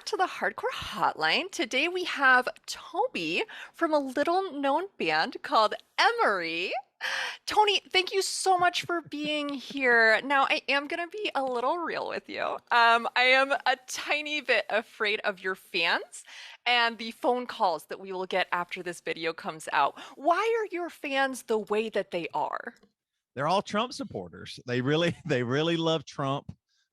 to the Hardcore Hotline. Today we have Toby from a little known band called Emery. Tony, thank you so much for being here. Now, I am going to be a little real with you. I am a tiny bit afraid of your fans and the phone calls that we will get after this video comes out. Why are your fans the way that they are? They're all Trump supporters. They really love Trump.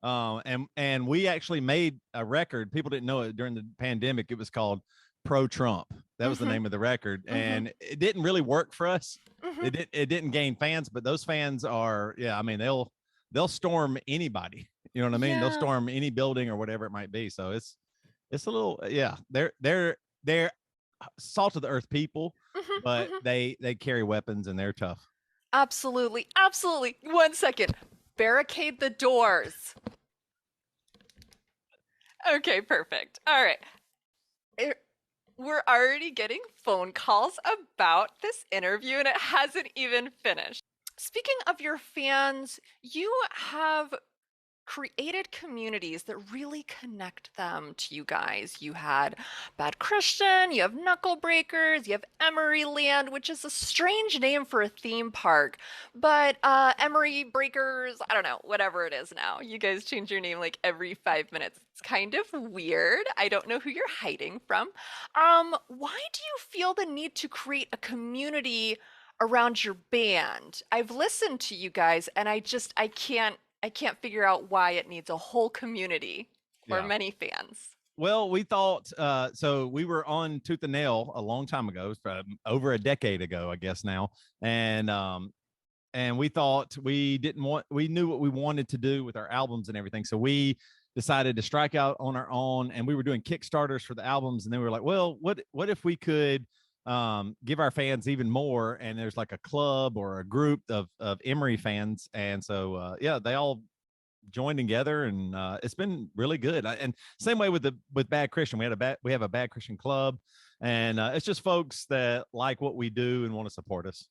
And we actually made a record. People didn't know it during the pandemic. It was called Pro Trump. That was the Mm-hmm, name of the record, mm-hmm, and it didn't really work for us. mm-hmm. It didn't gain fans, but those fans are, yeah. I mean, they'll storm anybody. You know what I mean? They'll Yeah. storm any building or whatever it might be. So it's a little, yeah. They're salt of the earth people, Mm-hmm, but mm-hmm. they carry weapons and they're tough. Absolutely, absolutely. 1 second. Barricade the doors. Okay, perfect. All right. Er, We're already getting phone calls about this interview and it hasn't even finished. Speaking of your fans, you have created communities that really connect them to you guys. You had Bad Christian, you have Knuckle Breakers, you have Emery Land, which is a strange name for a theme park. But Emery Breakers, I don't know, whatever it is now. You guys change your name like every 5 minutes. It's kind of weird. I don't know who you're hiding from. Why do you feel the need to create a community around your band? I've listened to you guys and I can't figure out why it needs a whole community or Yeah. many fans. Well, we thought so. We were on Tooth and Nail a long time ago, over a decade ago, I guess now, and we thought we didn't want. We knew what we wanted to do with our albums and everything, so we decided to strike out on our own. And we were doing Kickstarters for the albums, and then we were like, well, what if we could give our fans even more? And there's like a club or a group of Emery fans, and so yeah, they all joined together, and it's been really good. And same way with Bad Christian, we have a Bad Christian club, and it's just folks that like what we do and want to support us.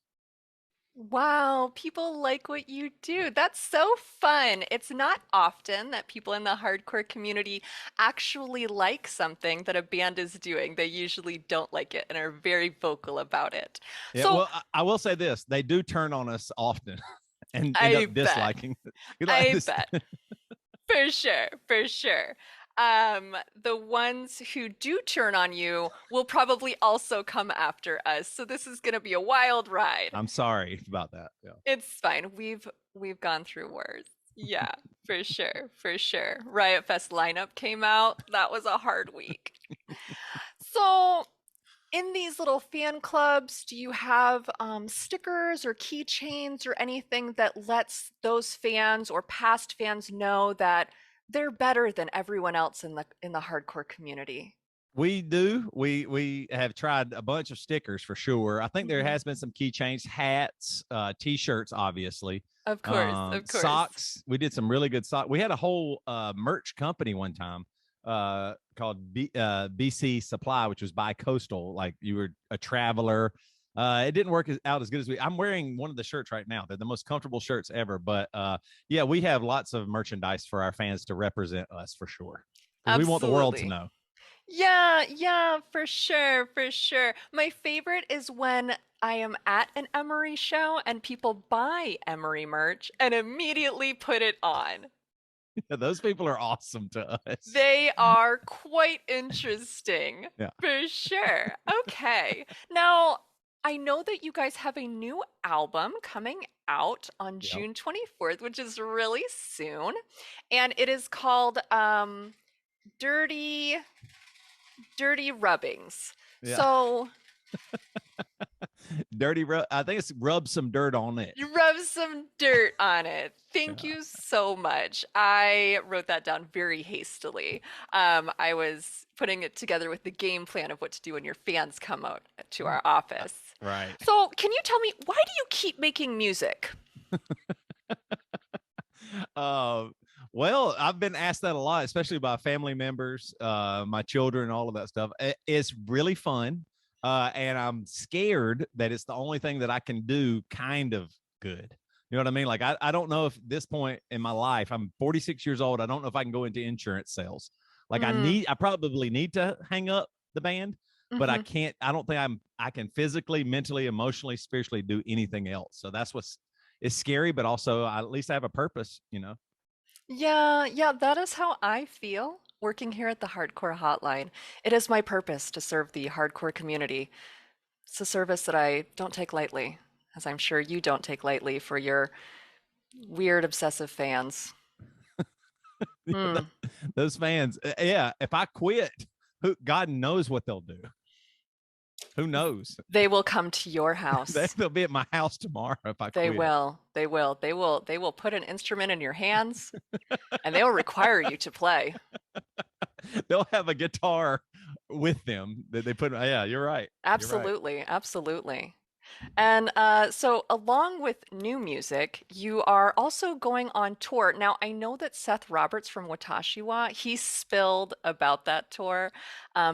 Wow, people like what you do. That's so fun. It's not often that people in the hardcore community actually like something that a band is doing. They usually don't like it and are very vocal about it. Yeah, So well, I will say this: they do turn on us often and end I up bet. disliking. You like I this? bet. For sure, for sure. The ones who do turn on you will probably also come after us. So this is going to be a wild ride. I'm sorry about that. Yeah. It's fine. We've gone through worse. Yeah, for sure, for sure. Riot Fest lineup came out. That was a hard week. So, in these little fan clubs, do you have stickers or keychains or anything that lets those fans or past fans know that they're better than everyone else in the hardcore community? We do. We have tried a bunch of stickers for sure. I think there Mhm. has been some keychains, hats, t-shirts, obviously, Of course, of course. socks. We did some really good socks. We had a whole merch company one time called BC Supply, which was bi-coastal. Like you were a traveler. It didn't work out as good as we. I'm wearing one of the shirts right now. They're the most comfortable shirts ever. But yeah, we have lots of merchandise for our fans to represent us for sure, because we want the world to Absolutely. know. Yeah, yeah, for sure, for sure. My favorite is when I am at an Emery show and people buy Emery merch and immediately put it on. Those people are awesome to us. They are quite interesting, Yeah. for sure. Okay. Now, I know that you guys have a new album coming out on Yep. June 24th, which is really soon, and it is called Dirty Dirty Rubbings. Yeah. So, I think it's rub some dirt on it. you rub some dirt on it. Thank Yeah. you so much. I wrote that down very hastily. I was putting it together with the game plan of what to do when your fans come out to our office. Right. So, can you tell me, why do you keep making music? Uh, well, I've been asked that a lot, especially by family members, my children, all of that stuff. It's really fun. And I'm scared that it's the only thing that I can do kind of good. You know what I mean? Like, I don't know if at this point in my life, I'm 46 years old. I don't know if I can go into insurance sales. Like I probably need to hang up the band, but I Mm-hmm. can't, I don't think I can physically, mentally, emotionally, spiritually do anything else. So that's it's scary, but also at least I have a purpose, you know? Yeah, yeah, that is how I feel working here at the Hardcore Hotline. It is my purpose to serve the hardcore community. It's a service that I don't take lightly, as I'm sure you don't take lightly for your weird obsessive fans. Hmm. Those fans, yeah, if I quit, God knows what they'll do. Who knows? They will come to your house. They'll be at my house tomorrow if I They quit. will. They will. They will put an instrument in your hands and they will require you to play. They'll have a guitar with them that they put. Yeah, you're right. You're right. Absolutely. Absolutely. And so, along with new music, you are also going on tour. Now, I know that Seth Roberts from Watashi Wa, he spilled about that tour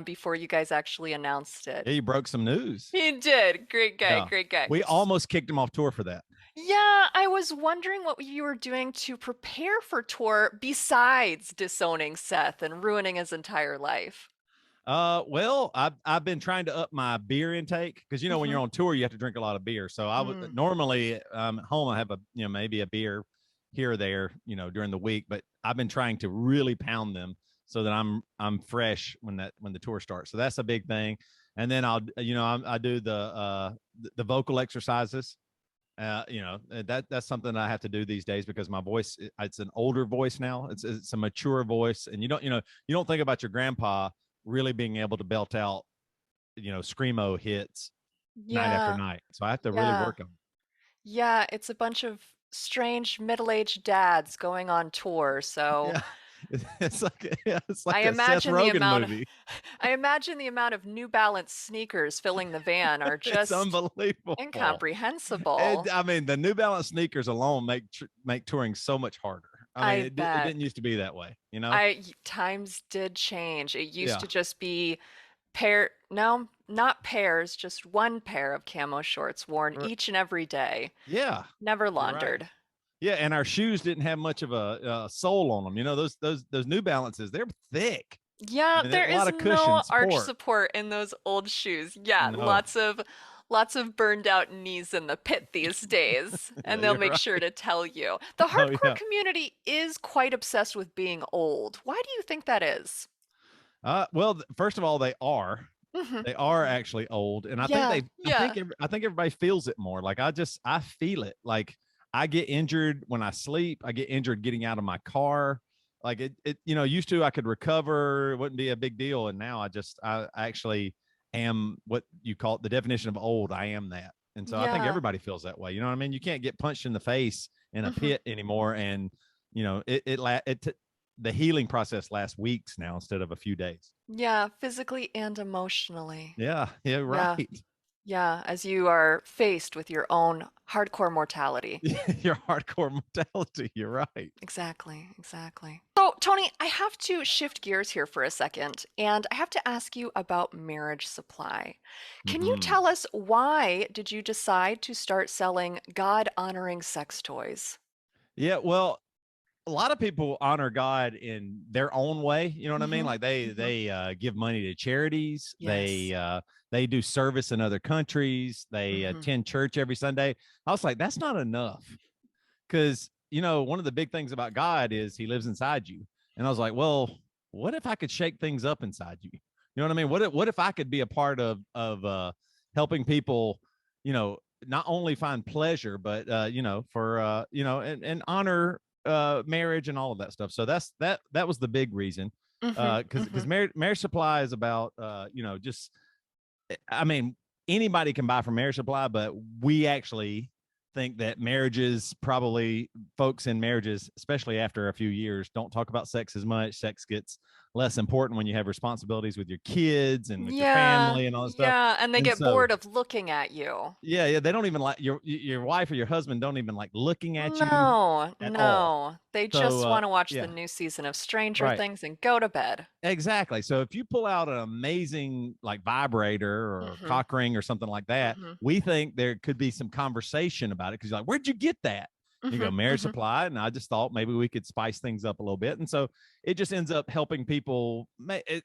before you guys actually announced it. Yeah, you broke some news. He did. Great guy. Yeah, Great guy. we almost kicked him off tour for that. Yeah, I was wondering what you were doing to prepare for tour besides disowning Seth and ruining his entire life. Well, I've been trying to up my beer intake because when you're Hmm. on tour, you have to drink a lot of beer. So I would normally at home I have maybe a beer here or there during the week, but I've been trying to really pound them so that I'm fresh when the tour starts. So that's a big thing. And then I do the vocal exercises. That's something I have to do these days because my voice, it's an older voice now. It's a mature voice, and you don't think about your grandpa really being able to belt out screamo hits night after Yeah, night. So I have to really yeah. work on Yeah, it's a bunch of strange middle-aged dads going on tour. it. So Yeah. It's like it's I like a Seth imagine the Rogen amount of movie. I imagine the amount of New Balance sneakers filling the van are It's just unbelievable. incomprehensible. I mean, the New Balance sneakers alone make touring so much harder. I mean, I it bet. didn't used to be that way, you know? Times did change. It used Yeah. to just be no, not pairs, just one pair of camo shorts worn each and every day, Yeah. never You're right. laundered. Yeah, and our shoes didn't have much of a sole on them. Those New Balances, they're thick. I Yeah, mean, there a lot is of cushion no arch support. support in those old shoes. Yeah, No. lots of burned out knees in the pit these days, Yeah, and they'll you're make sure right. to tell you. The Oh hardcore yeah. community is quite obsessed with being old. Why do you think that is? Well, first of all, they are. Hmm. They are actually old, and Yeah, yeah. I think everybody feels it more. Like I feel it. Like I get injured when I sleep. I get injured getting out of my car. Like used to I could recover, it wouldn't be a big deal, and now I actually am what you call it, the definition of old. I am that, and so I think Yeah. everybody feels that way. You know what I mean? You can't get punched in the face in a Hmm. pit anymore, and the healing process lasts weeks now instead of a few days. Yeah, physically and emotionally. Yeah, yeah, Yeah. right. Yeah, as you are faced with your own hardcore mortality. Your hardcore mortality. You're right. Exactly, exactly. So, Tony, I have to shift gears here for a second, and I have to ask you about Marriage Supply. Can you Hmm. tell us why did you decide to start selling God-honoring sex toys? Yeah, well, a lot of people honor God in their own way. You know what I mean? Hmm. Like they Hmm. they give money to charities. Yes. They do service in other countries. They Hmm. attend church every Sunday. I was like, that's not enough because one of the big things about God is He lives inside you. And I was like, well, what if I could shake things up inside you? You know what I mean? What if I could be a part of helping people, not only find pleasure, but for and honor marriage and all of that stuff. So that was the big reason. Hmm. Because Hmm. marriage supply is about just I mean, anybody can buy from Marriage Supply, but we actually think that marriages, probably folks in marriages, especially after a few years, don't talk about sex as much. Sex gets less important when you have responsibilities with your kids and with your Yeah, family and all that stuff. yeah, and they And get so, bored of looking at you. yeah, yeah, they don't even like your wife or your husband don't even like looking at you No, at all. no. They So, just want to watch the yeah, new season of Stranger right. Things and go to bed. Exactly. So if you pull out an amazing like vibrator or Hmm. cock ring or something like that, Hmm. we think there could be some conversation about it because you're like, where'd you get that? You go Marriage Supply, and I just thought maybe we could spice things up a little bit, and so it just ends up helping people.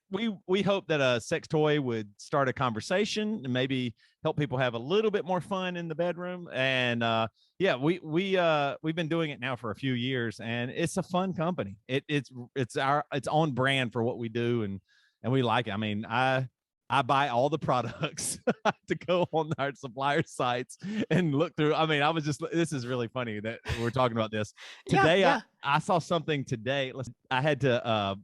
We hope that a sex toy would start a conversation and maybe help people have a little bit more fun in the bedroom. And yeah, we've been doing it now for a few years, and it's a fun company. It's on brand for what we do, and we like it. I mean, I buy all the products to go on our supplier sites and look through. I mean, this is really funny that we're talking about this today. Yeah. I saw something today. I had to,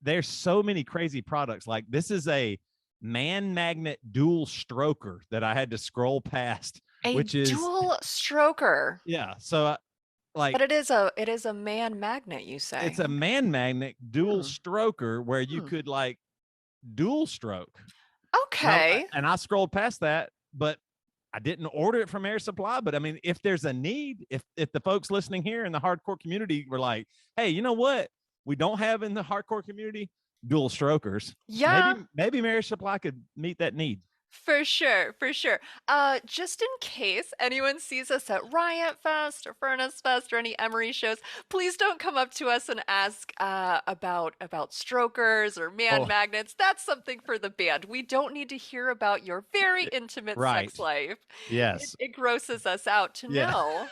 there's so many crazy products. Like this is a man magnet dual stroker that I had to scroll past, which is dual stroker. Yeah. So like, but it is a man magnet, you say? It's a man magnet dual stroker where you could like dual stroke. Okay. And I scrolled past that, but I didn't order it from Air Supply. But I mean, if there's a need, if the folks listening here in the hardcore community were like, hey, you know what we don't have in the hardcore community? Dual strokers. Yeah. Maybe Marriage Supply could meet that need. For sure. Just in case anyone sees us at Riot Fest or Furnace Fest or any Emery shows, please don't come up to us and ask about strokers or man magnets. That's something for the band. We don't need to hear about your very intimate sex life. Yes. It grosses us out to know.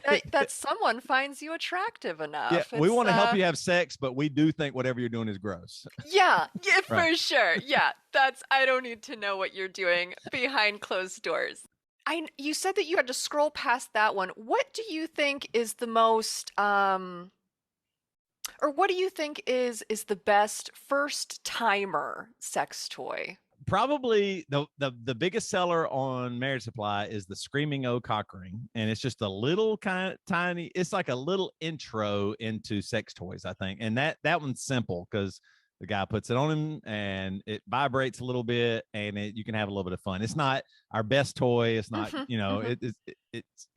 that someone finds you attractive enough. Yeah, we want to help you have sex, but we do think whatever you're doing is gross. Yeah, for sure. Yeah, I don't need to know what you're doing behind closed doors. You said that you had to scroll past that one. What do you think is the most, or what do you think is the best first timer sex toy? Probably the biggest seller on Marriage Supply is the Screaming O cock ring, and it's just a little kind of tiny. It's like a little intro into sex toys, I think, and that one's simple because the guy puts it on him and it vibrates a little bit, and you can have a little bit of fun. It's not our best toy. It's not it's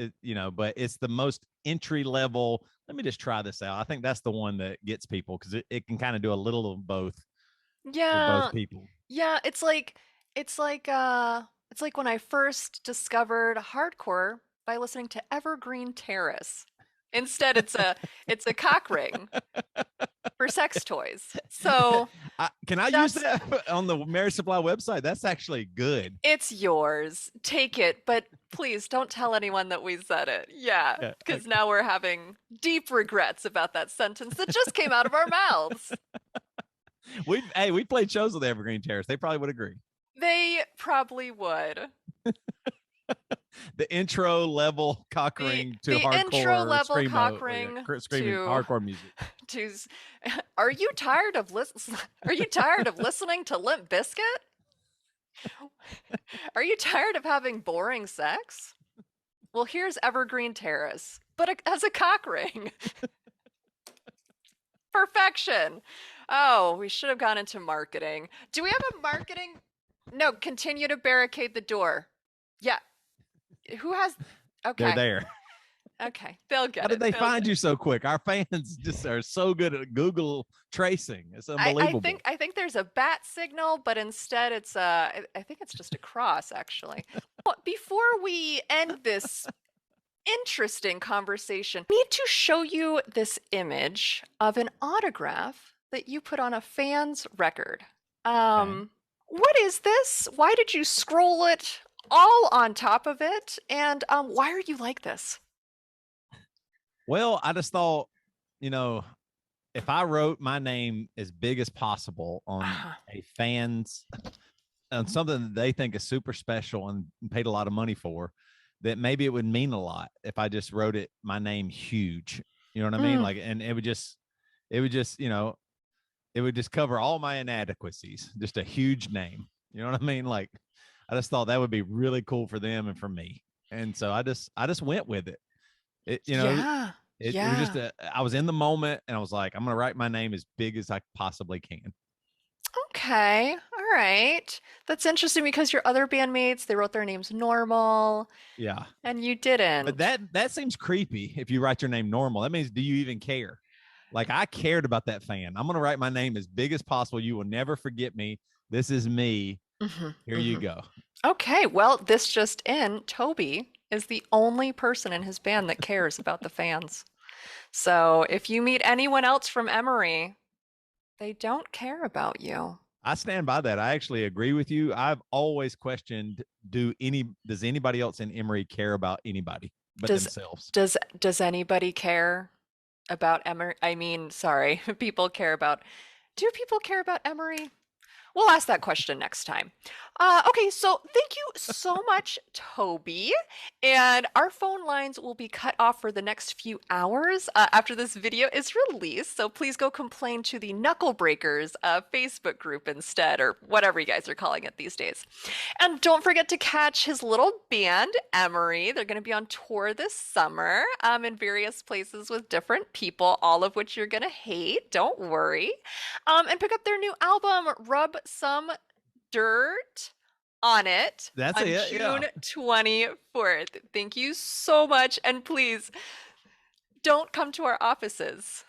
but it's the most entry level. Let me just try this out. I think that's the one that gets people because it can kind of do a little of both. Yeah, for both people. Yeah, it's like when I first discovered hardcore by listening to Evergreen Terrace. Instead, it's a cock ring for sex toys. So can I use that on the Marriage Supply website? That's actually good. It's yours. Take it, but please don't tell anyone that we said it. Yeah, because now we're having deep regrets about that sentence that just came out of our mouths. We played shows with Evergreen Terrace. They probably would agree. They probably would. The intro level cock ring to hardcore. The intro level cock ring screaming hardcore music. Are you tired of listening to Limp Bizkit? Are you tired of having boring sex? Well, here's Evergreen Terrace, but as a cock ring. Perfection. Oh, we should have gone into marketing. Do we have a marketing? No, continue to barricade the door. Yeah. Who has? Okay. They're there. Okay, they'll get it. How did they find you so quick? Our fans just are so good at Google tracing. It's unbelievable. I think there's a bat signal, but instead it's I think it's just a cross, actually. Before we end this interesting conversation, I need to show you this image of an autograph that you put on a fan's record. What is this? Why did you scroll it all on top of it? And why are you like this? Well, I just thought, if I wrote my name as big as possible on a fan's, on something that they think is super special and paid a lot of money for, that maybe it would mean a lot if I just wrote my name huge. You know what I mean? Like, and it would just, it would just cover all my inadequacies. Just a huge name. You know what I mean? Like, I just thought that would be really cool for them and for me. And so I just went with it. It was just I was in the moment and I was like, I'm going to write my name as big as I possibly can. Okay. All right. That's interesting because your other bandmates, they wrote their names normal. Yeah. And you didn't. But that seems creepy if you write your name normal. That means, do you even care? Like, I cared about that fan. I'm going to write my name as big as possible. You will never forget me. This is me. Here you go. Okay. Well, this just in, Toby is the only person in his band that cares about the fans. So if you meet anyone else from Emery, they don't care about you. I stand by that. I actually agree with you. I've always questioned, does anybody else in Emory care about anybody but Does themselves? does anybody care about Emery? I mean, sorry, people care about. Do people care about Emery? We'll ask that question next time. Okay, so thank you so much, Toby. And our phone lines will be cut off for the next few hours after this video is released. So please go complain to the Knuckle Breakers Facebook group instead, or whatever you guys are calling it these days. And don't forget to catch his little band, Emery. They're going to be on tour this summer in various places with different people, all of which you're going to hate. Don't worry. And pick up their new album, Rub Some Dirt on It, That's on it. Yeah. June 24th. Thank you so much. And please don't come to our offices.